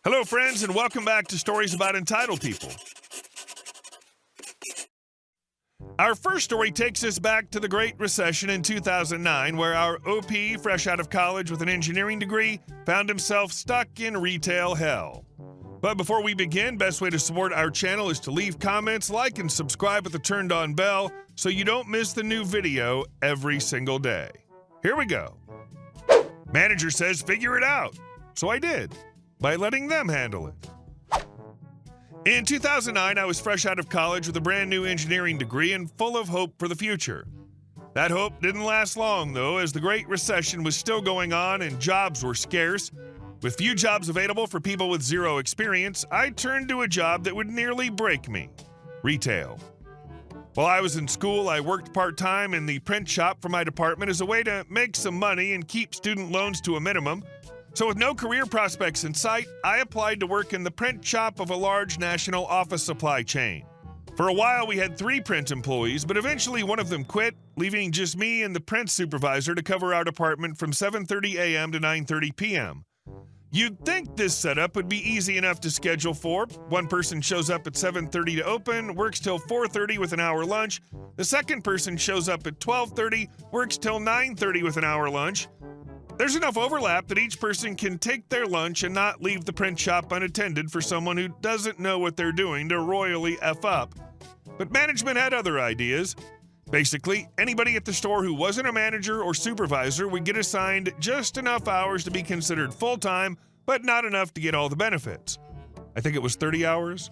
Hello, friends, and welcome back to Stories About Entitled People. Our first story takes us back to the Great Recession in 2009, where our OP, fresh out of college with an engineering degree, found himself stuck in retail hell. But before we begin, best way to support our channel is to leave comments, like, and subscribe with the turned-on bell so you don't miss the new video every single day. Here we go. Manager says figure it out. So I did, by letting them handle it. In 2009, I was fresh out of college with a brand new engineering degree and full of hope for the future. That hope didn't last long, though, as the Great Recession was still going on and jobs were scarce. With few jobs available for people with zero experience, I turned to a job that would nearly break me: retail. While I was in school, I worked part-time in the print shop for my department as a way to make some money and keep student loans to a minimum. So with no career prospects in sight, I applied to work in the print shop of a large national office supply chain. For a while, we had 3 print employees, but eventually one of them quit, leaving just me and the print supervisor to cover our department from 7:30 a.m. to 9:30 p.m. You'd think this setup would be easy enough to schedule for. One person shows up at 7:30 to open, works till 4:30 with an hour lunch. The second person shows up at 12:30, works till 9:30 with an hour lunch. There's enough overlap that each person can take their lunch and not leave the print shop unattended for someone who doesn't know what they're doing to royally F up. But management had other ideas. Basically, anybody at the store who wasn't a manager or supervisor would get assigned just enough hours to be considered full-time, but not enough to get all the benefits. I think it was 30 hours.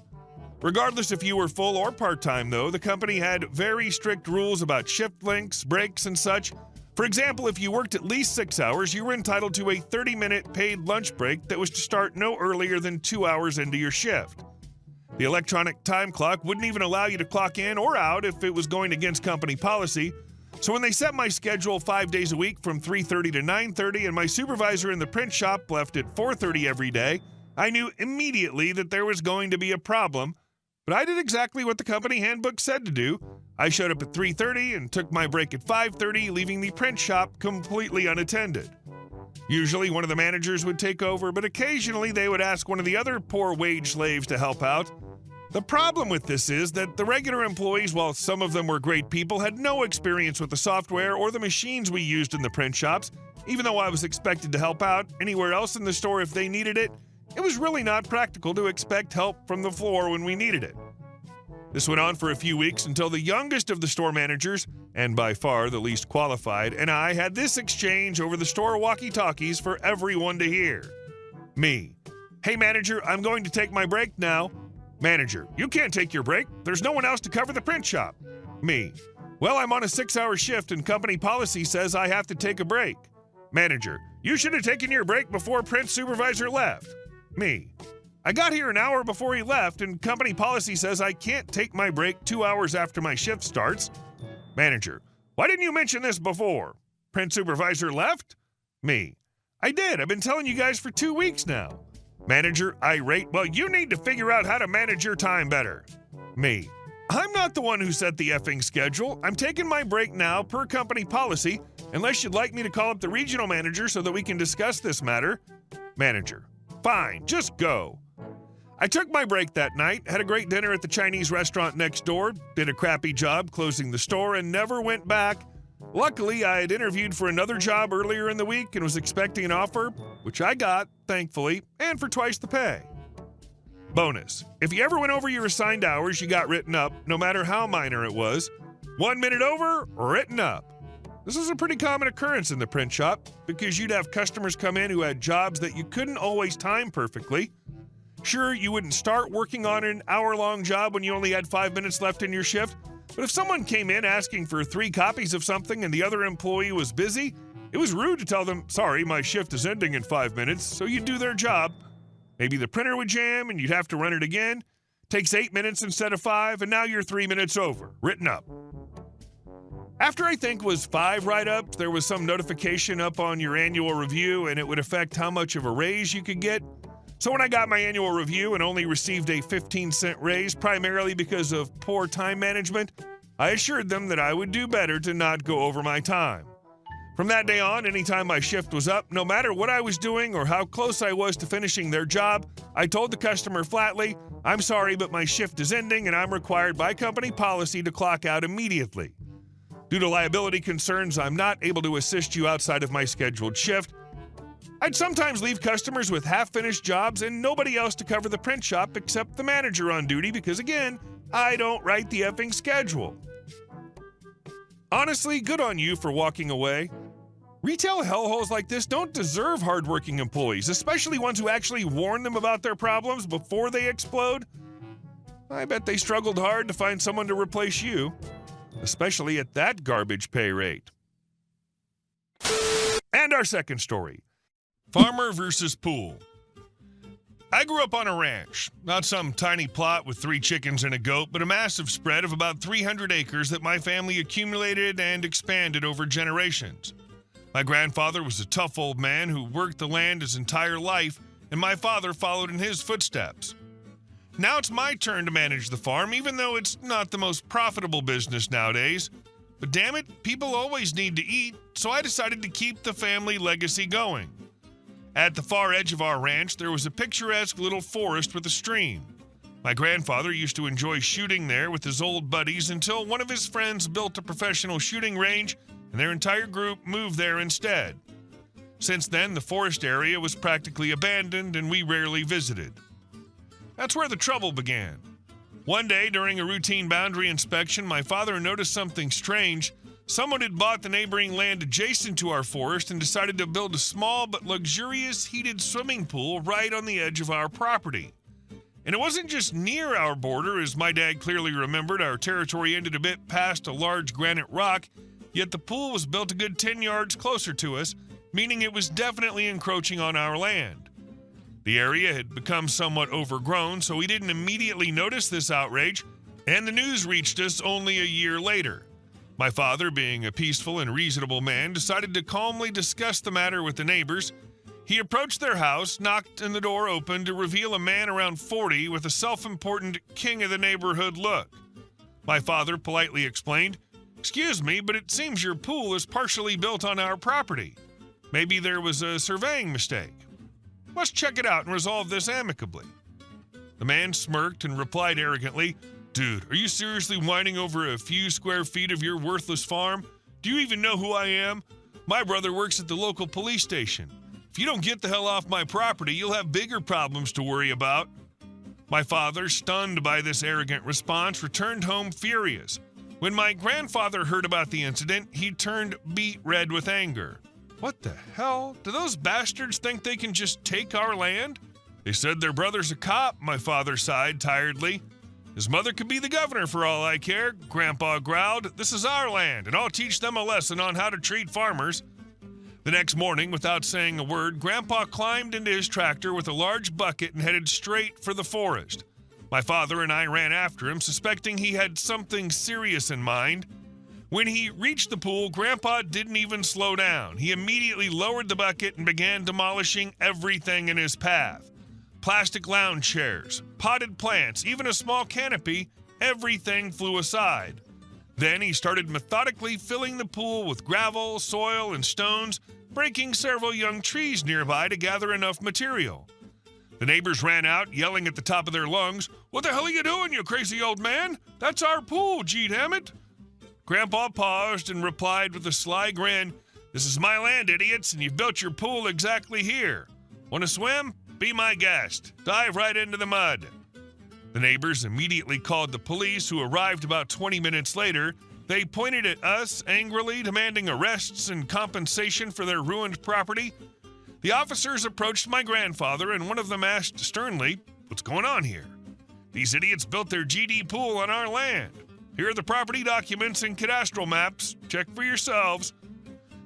Regardless if you were full or part-time, though, the company had very strict rules about shift lengths, breaks, and such. For example, if you worked at least 6 hours, you were entitled to a 30-minute paid lunch break that was to start no earlier than 2 hours into your shift. The electronic time clock wouldn't even allow you to clock in or out if it was going against company policy. So when they set my schedule 5 days a week from 3:30 to 9:30 and my supervisor in the print shop left at 4:30 every day, I knew immediately that there was going to be a problem. But I did exactly what the company handbook said to do. I showed up at 3:30 and took my break at 5:30, leaving the print shop completely unattended. Usually one of the managers would take over, but occasionally they would ask one of the other poor wage slaves to help out. The problem with this is that the regular employees, while some of them were great people, had no experience with the software or the machines we used in the print shops. Even though I was expected to help out anywhere else in the store if they needed it, it was really not practical to expect help from the floor when we needed it. This went on for a few weeks until the youngest of the store managers, and by far the least qualified, and I had this exchange over the store walkie-talkies for everyone to hear. Me: "Hey manager, I'm going to take my break now." Manager: "You can't take your break. There's no one else to cover the print shop." Me: "Well, I'm on a 6-hour shift and company policy says I have to take a break." Manager: "You should have taken your break before print supervisor left." Me: "I got here an hour before he left and company policy says I can't take my break 2 hours after my shift starts." Manager: "Why didn't you mention this before? Print supervisor left?" Me: "I did. I've been telling you guys for 2 weeks now." Manager, irate: "Well, you need to figure out how to manage your time better." Me: "I'm not the one who set the effing schedule. I'm taking my break now per company policy, unless you'd like me to call up the regional manager so that we can discuss this matter." Manager: "Fine, just go." I took my break that night, had a great dinner at the Chinese restaurant next door, did a crappy job closing the store, and never went back. Luckily, I had interviewed for another job earlier in the week and was expecting an offer, which I got, thankfully, and for twice the pay. Bonus: if you ever went over your assigned hours, you got written up, no matter how minor it was. 1 minute over, written up. This is a pretty common occurrence in the print shop, because you'd have customers come in who had jobs that you couldn't always time perfectly. Sure, you wouldn't start working on an hour-long job when you only had 5 minutes left in your shift, but if someone came in asking for 3 copies of something and the other employee was busy, it was rude to tell them, "Sorry, my shift is ending in 5 minutes," so you'd do their job. Maybe the printer would jam and you'd have to run it again. Takes 8 minutes instead of 5, and now you're 3 minutes over, written up. After I think was 5 write-ups, there was some notification up on your annual review, and it would affect how much of a raise you could get. So when I got my annual review and only received a 15-cent raise, primarily because of poor time management, I assured them that I would do better to not go over my time. From that day on, anytime my shift was up, no matter what I was doing or how close I was to finishing their job, I told the customer flatly, "I'm sorry, but my shift is ending and I'm required by company policy to clock out immediately. Due to liability concerns, I'm not able to assist you outside of my scheduled shift." I'd sometimes leave customers with half-finished jobs and nobody else to cover the print shop except the manager on duty because, again, I don't write the effing schedule. Honestly, good on you for walking away. Retail hellholes like this don't deserve hardworking employees, especially ones who actually warn them about their problems before they explode. I bet they struggled hard to find someone to replace you, especially at that garbage pay rate. And our second story, farmer versus pool. I grew up on a ranch, not some tiny plot with 3 chickens and a goat, but a massive spread of about 300 acres that my family accumulated and expanded over generations. My grandfather was a tough old man who worked the land his entire life, and my father followed in his footsteps. Now it's my turn to manage the farm, even though it's not the most profitable business nowadays. But damn it, people always need to eat, so I decided to keep the family legacy going. At the far edge of our ranch, there was a picturesque little forest with a stream. My grandfather used to enjoy shooting there with his old buddies until one of his friends built a professional shooting range and their entire group moved there instead. Since then, the forest area was practically abandoned and we rarely visited. That's where the trouble began. One day, during a routine boundary inspection, my father noticed something strange. Someone had bought the neighboring land adjacent to our forest and decided to build a small but luxurious heated swimming pool right on the edge of our property. And it wasn't just near our border, as my dad clearly remembered. Our territory ended a bit past a large granite rock, yet the pool was built a good 10 yards closer to us, meaning it was definitely encroaching on our land. The area had become somewhat overgrown, so we didn't immediately notice this outrage, and the news reached us only a year later. My father, being a peaceful and reasonable man, decided to calmly discuss the matter with the neighbors. He approached their house, knocked, and the door opened to reveal a man around 40 with a self-important king-of-the-neighborhood look. My father politely explained, "Excuse me, but it seems your pool is partially built on our property. Maybe there was a surveying mistake. Let's check it out and resolve this amicably." The man smirked and replied arrogantly, "Dude, are you seriously whining over a few square feet of your worthless farm? Do you even know who I am? My brother works at the local police station. If you don't get the hell off my property, you'll have bigger problems to worry about." My father, stunned by this arrogant response, returned home furious. When my grandfather heard about the incident, he turned beet red with anger. "What the hell? Do those bastards think they can just take our land?" "They said their brother's a cop," my father sighed tiredly. "His mother could be the governor for all I care," Grandpa growled. "This is our land, and I'll teach them a lesson on how to treat farmers." The next morning, without saying a word, Grandpa climbed into his tractor with a large bucket and headed straight for the forest. My father and I ran after him, suspecting he had something serious in mind. When he reached the pool, Grandpa didn't even slow down. He immediately lowered the bucket and began demolishing everything in his path. Plastic lounge chairs, potted plants, even a small canopy, everything flew aside. Then he started methodically filling the pool with gravel, soil, and stones, breaking several young trees nearby to gather enough material. The neighbors ran out, yelling at the top of their lungs, "What the hell are you doing, you crazy old man? That's our pool, gee damn it!" Grandpa paused and replied with a sly grin, "This is my land, idiots, and you've built your pool exactly here. Want to swim? Be my guest. Dive right into the mud." The neighbors immediately called the police, who arrived about 20 minutes later. They pointed at us angrily, demanding arrests and compensation for their ruined property. The officers approached my grandfather, and one of them asked sternly, "What's going on here? These idiots built their GD pool on our land. Here are the property documents and cadastral maps. Check for yourselves."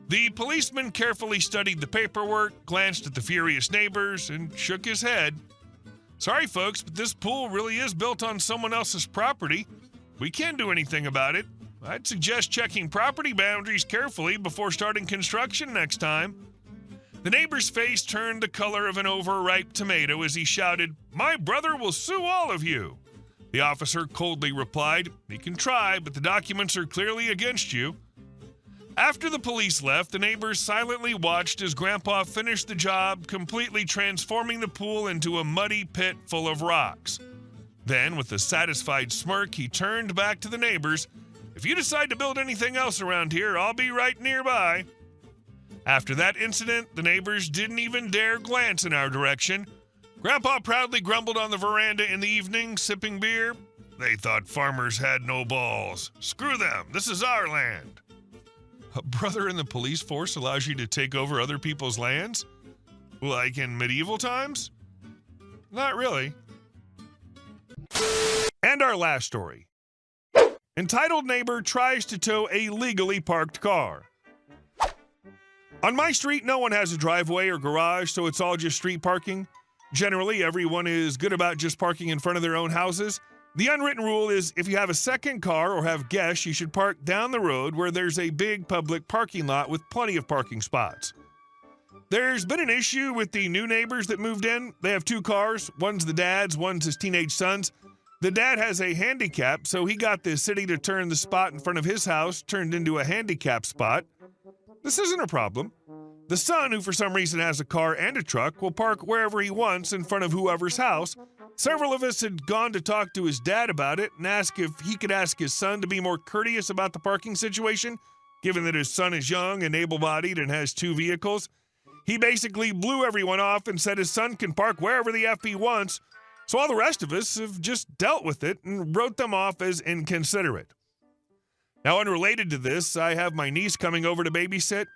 The policeman carefully studied the paperwork, glanced at the furious neighbors, and shook his head. "Sorry, folks, but this pool really is built on someone else's property. We can't do anything about it. I'd suggest checking property boundaries carefully before starting construction next time." The neighbor's face turned the color of an overripe tomato as he shouted, "My brother will sue all of you." The officer coldly replied, "He can try, but the documents are clearly against you." After the police left, the neighbors silently watched as Grandpa finished the job, completely transforming the pool into a muddy pit full of rocks. Then, with a satisfied smirk, he turned back to the neighbors. "If you decide to build anything else around here, I'll be right nearby." After that incident, the neighbors didn't even dare glance in our direction. Grandpa proudly grumbled on the veranda in the evening, sipping beer. "They thought farmers had no balls. Screw them, this is our land." A brother in the police force allows you to take over other people's lands? Like in medieval times? Not really. And our last story. Entitled neighbor tries to tow a legally parked car. On my street, no one has a driveway or garage, so it's all just street parking. Generally, everyone is good about just parking in front of their own houses. The unwritten rule is if you have a second car or have guests, you should park down the road where there's a big public parking lot with plenty of parking spots. There's been an issue with the new neighbors that moved in. They have two cars. One's the dad's, one's his teenage son's. The dad has a handicap, so he got the city to turn the spot in front of his house turned into a handicap spot. This isn't a problem. The son, who for some reason has a car and a truck, will park wherever he wants in front of whoever's house. Several of us had gone to talk to his dad about it and ask if he could ask his son to be more courteous about the parking situation, given that his son is young and able-bodied and has two vehicles. He basically blew everyone off and said his son can park wherever the F he wants, so all the rest of us have just dealt with it and wrote them off as inconsiderate. Now, unrelated to this, I have my niece coming over to babysit.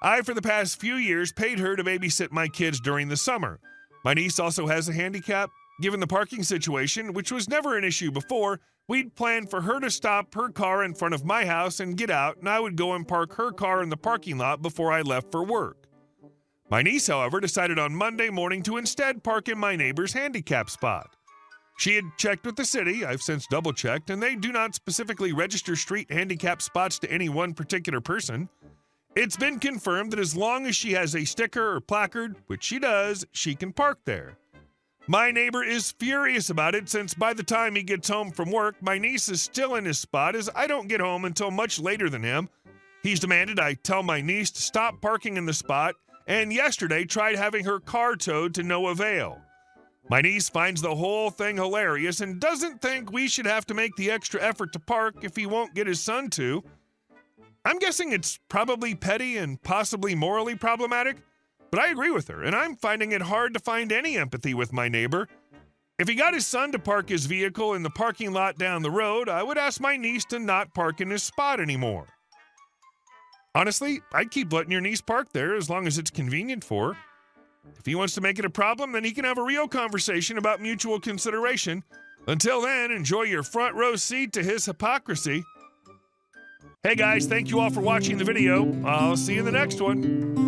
I, for the past few years, paid her to babysit my kids during the summer. My niece also has a handicap. Given the parking situation, which was never an issue before, we'd planned for her to stop her car in front of my house and get out, and I would go and park her car in the parking lot before I left for work. My niece, however, decided on Monday morning to instead park in my neighbor's handicap spot. She had checked with the city, I've since double-checked, and they do not specifically register street handicap spots to any one particular person. It's been confirmed that as long as she has a sticker or placard, which she does, she can park there. My neighbor is furious about it since by the time he gets home from work, my niece is still in his spot as I don't get home until much later than him. He's demanded I tell my niece to stop parking in the spot, and yesterday tried having her car towed to no avail. My niece finds the whole thing hilarious and doesn't think we should have to make the extra effort to park if he won't get his son to. I'm guessing it's probably petty and possibly morally problematic, but I agree with her, and I'm finding it hard to find any empathy with my neighbor. If he got his son to park his vehicle in the parking lot down the road, I would ask my niece to not park in his spot anymore. Honestly, I'd keep letting your niece park there as long as it's convenient for her. If he wants to make it a problem, then he can have a real conversation about mutual consideration. Until then, enjoy your front row seat to his hypocrisy. Hey guys, thank you all for watching the video. I'll see you in the next one.